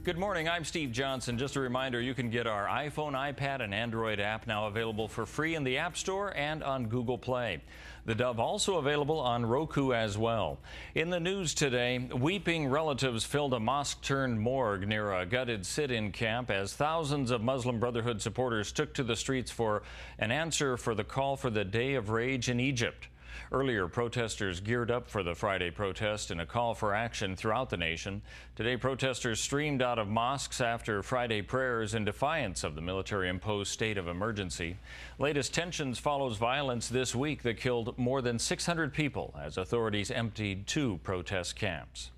Good morning, I'm Steve Johnson. Just a reminder, you can get our iPhone, iPad, and Android app now available for free in the App Store and on Google Play. theDove also available on Roku as well. In the news today, weeping relatives filled a mosque-turned-morgue near a gutted sit-in camp as thousands of Muslim Brotherhood supporters took to the streets for an answer for the call for the Day of Rage in Egypt. Earlier, protesters geared up for the Friday protest in a call for action throughout the nation. Today, protesters streamed out of mosques after Friday prayers in defiance of the military-imposed state of emergency. Latest tensions follows violence this week that killed more than 600 people as authorities emptied 2 protest camps.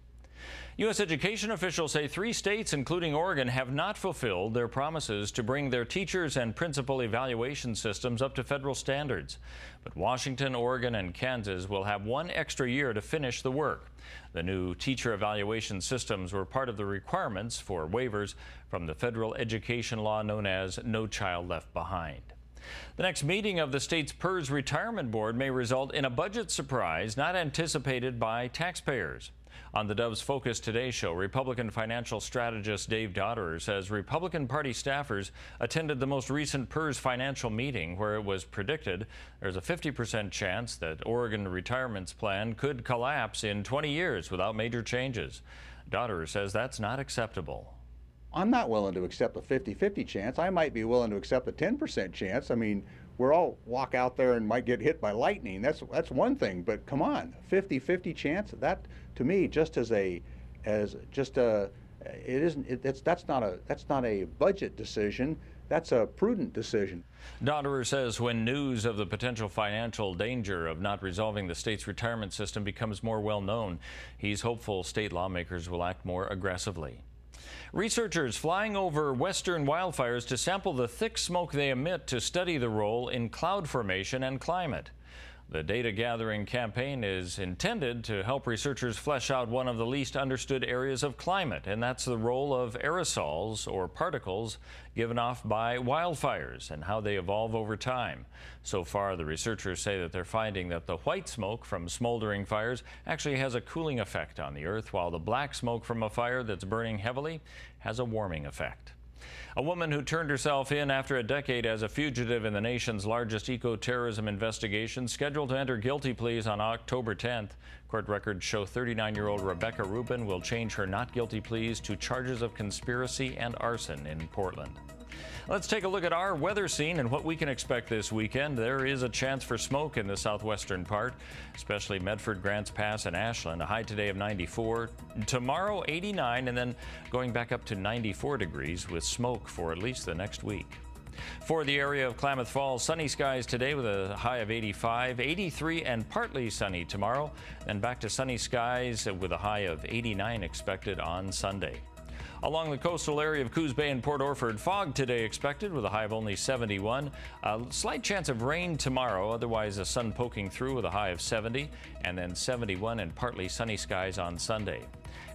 U.S. education officials say 3 states, including Oregon, have not fulfilled their promises to bring their teachers and principal evaluation systems up to federal standards. But Washington, Oregon, and Kansas will have 1 extra year to finish the work. The new teacher evaluation systems were part of the requirements for waivers from the federal education law known as No Child Left Behind. The next meeting of the state's PERS Retirement Board may result in a budget surprise not anticipated by taxpayers. On theDove's Focus Today show, Republican financial strategist Dave Dotterer says Republican Party staffers attended the most recent PERS financial meeting where it was predicted there's a 50% chance that Oregon retirement's plan could collapse in 20 years without major changes. Dotterer says that's not acceptable. I'm not willing to accept a 50-50 chance. I might be willing to accept a 10% chance. I mean, we're all walk out there and might get hit by lightning. That's one thing, but come on, 50-50 chance. That to me, that's not a budget decision. That's a prudent decision. Dotterer says when news of the potential financial danger of not resolving the state's retirement system becomes more well known, he's hopeful state lawmakers will act more aggressively. Researchers flying over western wildfires to sample the thick smoke they emit to study the role in cloud formation and climate. The data gathering campaign is intended to help researchers flesh out one of the least understood areas of climate, and that's the role of aerosols or particles given off by wildfires and how they evolve over time. So far, the researchers say that they're finding that the white smoke from smoldering fires actually has a cooling effect on the Earth, while the black smoke from a fire that's burning heavily has a warming effect. A woman who turned herself in after a decade as a fugitive in the nation's largest eco-terrorism investigation scheduled to enter guilty pleas on October 10th. Court records show 39-year-old Rebecca Rubin will change her not guilty pleas to charges of conspiracy and arson in Portland. Let's take a look at our weather scene and what we can expect this weekend. There is a chance for smoke in the southwestern part, especially Medford, Grants Pass, and Ashland. A high today of 94. Tomorrow, 89, and then going back up to 94 degrees with smoke for at least the next week. For the area of Klamath Falls, sunny skies today with a high of 85, 83, and partly sunny tomorrow. Then back to sunny skies with a high of 89 expected on Sunday. Along the coastal area of Coos Bay and Port Orford, fog today expected with a high of only 71. A slight chance of rain tomorrow, otherwise the sun poking through with a high of 70, and then 71 and partly sunny skies on Sunday.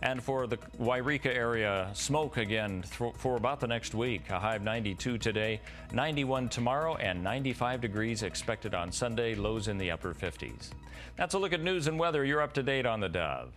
And for the Wairika area, smoke again for about the next week. A high of 92 today, 91 tomorrow, and 95 degrees expected on Sunday, lows in the upper 50s. That's a look at news and weather. You're up to date on theDove.